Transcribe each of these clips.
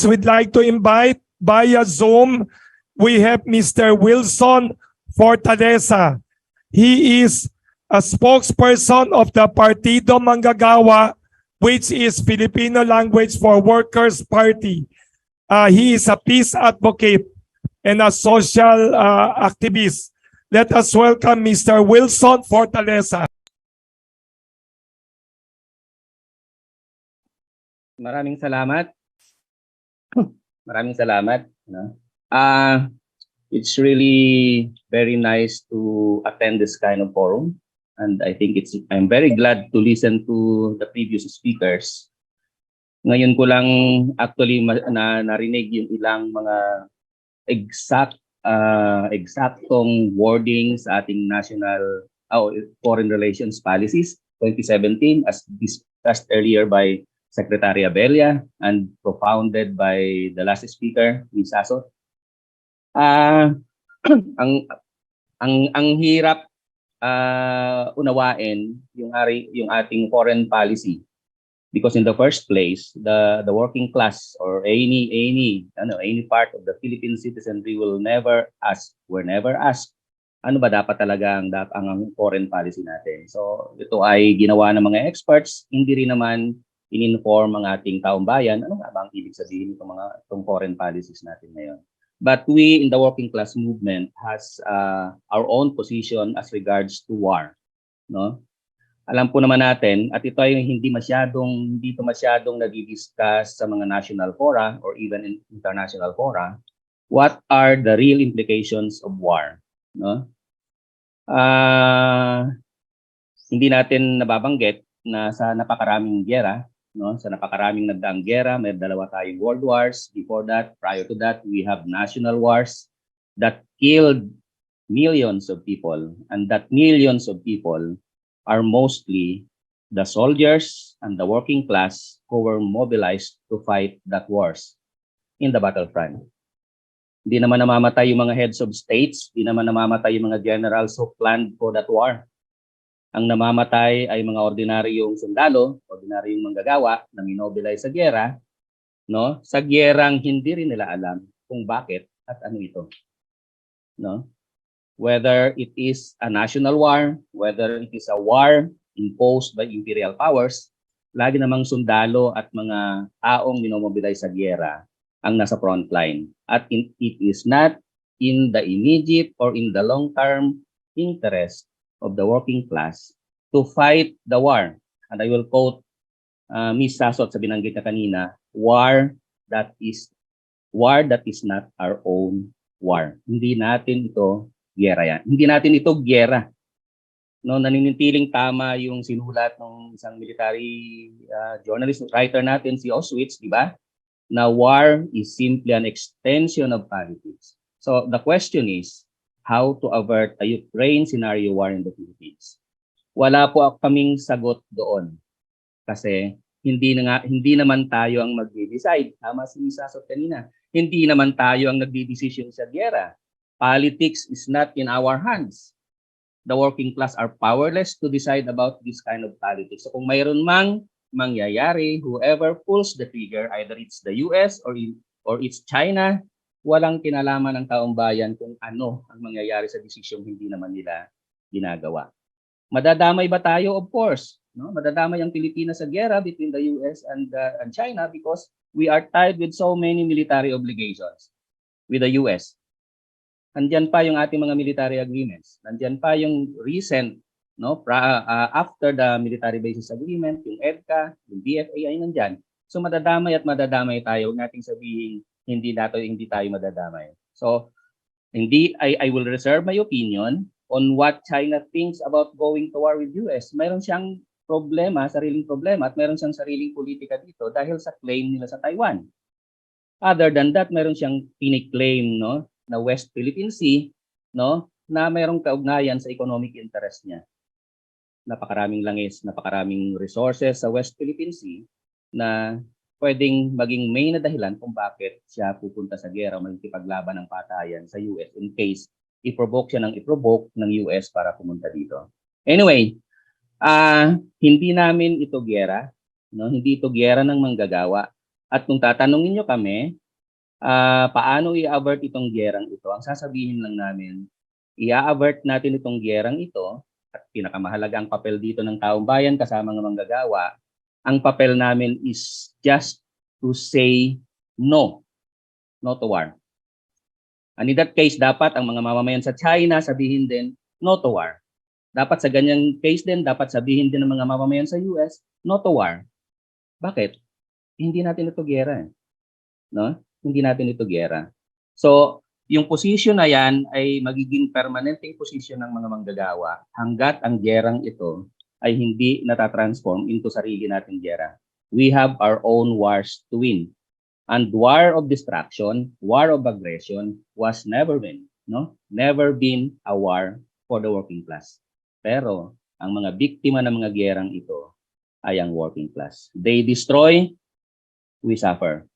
We'd like to invite via Zoom, we have Mr. Wilson Fortaleza. He is a spokesperson of the Partido Manggagawa, which is Filipino Language for Workers Party. He is a peace advocate and a social activist. Let us welcome Mr. Wilson Fortaleza. Maraming salamat. Maraming salamat. It's really very nice to attend this kind of forum, and I think I'm very glad to listen to the previous speakers. Ngayon ko lang actually narinig yung ilang mga eksaktong wording sa ating national foreign relations policies 2017 as discussed earlier by Secretary Abella and propounded by the last speaker, Ms. Sasso. Ang hirap unawain yung ating foreign policy because in the first place the working class or any part of the Philippine citizenry will never ask ano ba dapat talaga ang foreign policy natin. So ito ay ginawa ng mga experts, hindi rin naman in-inform ang ating taong bayan ano nga ba ang ibig sabihin itong foreign policies natin ngayon. But we in the working class movement has our own position as regards to war, no? Alam po naman natin at ito ay hindi ito masyadong nadi-discuss sa mga national fora or even in international fora. What are the real implications of war, no? Hindi natin nababanggit na sa napakaraming giyera, no? Sa napakaraming nagdaang giyera, may dalawa tayong world wars. Before that, prior to that, we have national wars that killed millions of people, and that millions of people are mostly the soldiers and the working class who were mobilized to fight that wars in the battlefront. Hindi naman namamatay yung mga heads of states, hindi naman namamatay yung mga generals who planned for that war. Ang namamatay ay mga ordinaryong sundalo, ordinaryong manggagawa na minobilize sa giyera, no? Sa giyerang hindi rin nila alam kung bakit at ano ito, no? Whether it is a national war, whether it is a war imposed by imperial powers, lagi namang sundalo at mga taong minobilize sa giyera ang nasa front line. At it is not in the immediate or in the long-term interest of the working class to fight the war. And I will quote Ms. Sasot sa binanggit na kanina, war that is not our own war. Hindi natin ito giyera yan. Hindi natin ito giyera. No, naninitiling tama yung sinulat ng isang military journalist, writer natin, si Auschwitz, di ba? Na war is simply an extension of politics. So the question is, how to avert a Ukraine scenario war in the Philippines? Wala po kaming sagot doon. Kasi hindi naman tayo ang magde-decide. Tama si Sasot kanina. Hindi naman tayo ang nagde-decision sa giyera. Politics is not in our hands. The working class are powerless to decide about this kind of politics. So kung mayroon mang mangyayari, whoever pulls the trigger, either it's the US or it's China, walang kinalaman ng taong bayan kung ano ang mangyayari sa desisyong hindi naman nila ginagawa. Madadamay ba tayo? Of course. No? Madadamay ang Pilipinas sa giyera between the US and China because we are tied with so many military obligations with the US. Nandiyan pa yung ating mga military agreements. Nandiyan pa yung recent, no, after the military basis agreement, yung EDCA, yung BFA ay nandyan. So madadamay at madadamay tayo. Huwag nating sabihin hindi tayo madadamay. So I will reserve my opinion on what China thinks about going to war with US. Mayroon siyang sariling problema at mayroon siyang sariling politika dito dahil sa claim nila sa Taiwan. Other than that, mayroon siyang piniklaim, no, na West Philippine Sea, no, na mayroong kaugnayan sa economic interest niya. Napakaraming langis, napakaraming resources sa West Philippine Sea na pwedeng maging main na dahilan kung bakit siya pupunta sa giyera o magkipaglaban ng patayan sa US in case i-provoke ng US para pumunta dito. Anyway, hindi namin ito giyera, no? Hindi ito giyera ng manggagawa. At kung tatanungin nyo kami, paano i-avert itong gyerang ito, ang sasabihin lang namin, i-avert natin itong gyerang ito, at pinakamahalagang papel dito ng taong bayan kasama ng manggagawa, ang papel namin is just to say no, no to war. And in that case, dapat ang mga mamamayan sa China sabihin din no to war. Dapat sa ganyang case din, dapat sabihin din ng mga mamamayan sa US, no to war. Bakit? Hindi natin ito gera. No? Hindi natin ito gera. So, yung position na yan ay magiging permanenteng position ng mga manggagawa hanggat ang gerang ito ay hindi natatransform into sarili nating gera. We have our own wars to win. And war of destruction, war of aggression was never been, no? Never been a war for the working class. Pero ang mga biktima ng mga gerang ito ay ang working class. They destroy, we suffer.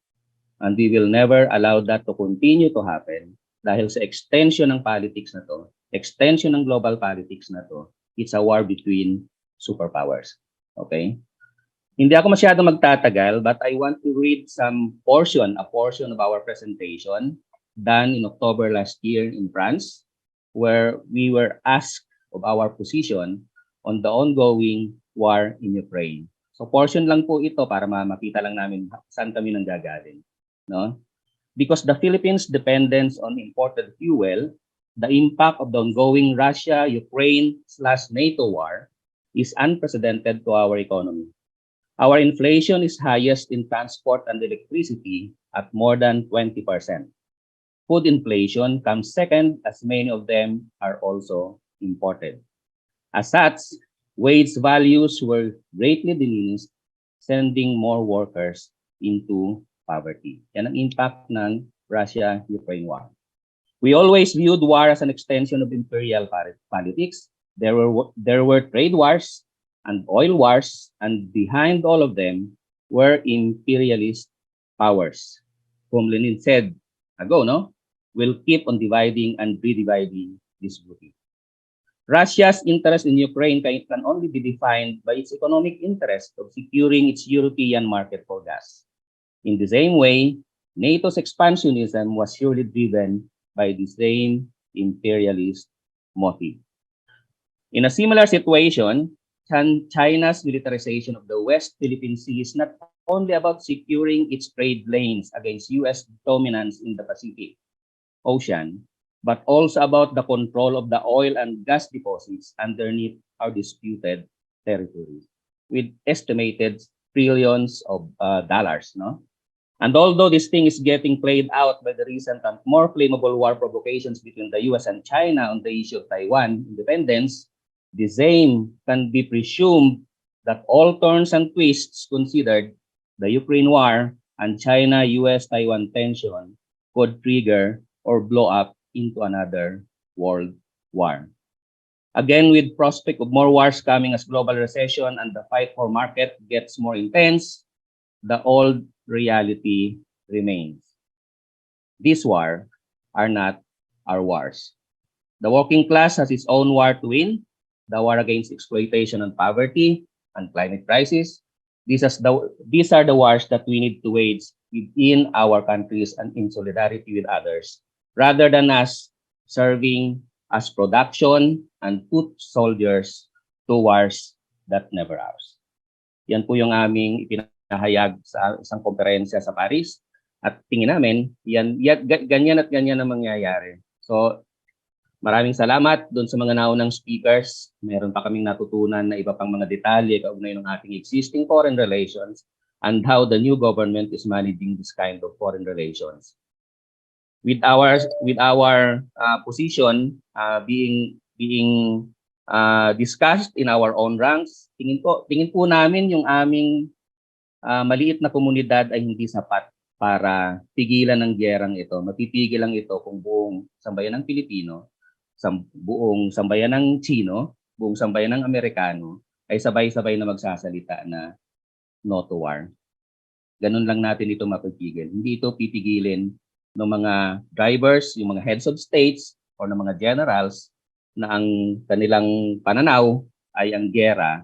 And we will never allow that to continue to happen dahil sa extension ng politics na to, extension ng global politics na to, it's a war between superpowers. Okay? Hindi ako masyado magtatagal, but I want to read a portion of our presentation done in October last year in France, where we were asked of our position on the ongoing war in Ukraine. So portion lang po ito para makita lang namin saan kami nanggagaling. No? Because the Philippines' dependence on imported fuel, the impact of the ongoing Russia-Ukraine/NATO war is unprecedented to our economy. Our inflation is highest in transport and electricity at more than 20%. Food inflation comes second, as many of them are also imported. As such, wage values were greatly diminished, sending more workers into poverty. Yan ang impact ng Russia-Ukraine war. We always viewed war as an extension of imperial politics. There were trade wars and oil wars, and behind all of them were imperialist powers, whom Lenin said ago, no? Will keep on dividing and redividing this booty. Russia's interest in Ukraine can only be defined by its economic interest of securing its European market for gas. In the same way, NATO's expansionism was surely driven by the same imperialist motive. In a similar situation, China's militarization of the West Philippine Sea is not only about securing its trade lanes against US dominance in the Pacific Ocean, but also about the control of the oil and gas deposits underneath our disputed territories, with estimated trillions of dollars. No? And although this thing is getting played out by the recent and more flammable war provocations between the US and China on the issue of Taiwan independence, the same can be presumed that all turns and twists considered, the Ukraine war and China-US-Taiwan tension could trigger or blow up into another world war. Again, with prospect of more wars coming as global recession and the fight for market gets more intense, the old reality remains. These wars are not our wars. The working class has its own war to win, the war against exploitation and poverty and climate crisis. These are the wars that we need to wage within our countries and in solidarity with others, rather than us serving as production and put soldiers to wars that never ours. Yan po yung aming ipinahayag sa isang konferensya sa Paris. At tingin namin, ganyan at ganyan ang mangyayari. So, maraming salamat doon sa mga naunang speakers. Meron pa kaming natutunan na iba pang mga detalye kaugnay ng ating existing foreign relations and how the new government is managing this kind of foreign relations. With our position being discussed in our own ranks, tingin po namin yung aming maliit na komunidad ay hindi sapat para pigilan ng gyerang ito. Mapipigil lang ito kung buong sambayan ng Pilipino, buong sambayan ng Chino, buong sambayan ng Amerikano ay sabay-sabay na magsasalita na no to war. Ganun lang natin ito mapipigil. Hindi ito pipigilin ng mga drivers, yung mga heads of states or ng mga generals na ang kanilang pananaw ay ang gera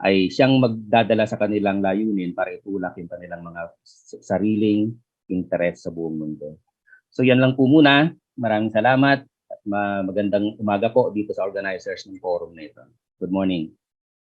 ay siyang magdadala sa kanilang layunin para itulak yung kanilang mga sariling interes sa buong mundo. So yan lang po muna. Maraming salamat at magandang umaga po dito sa organizers ng forum na ito. Good morning.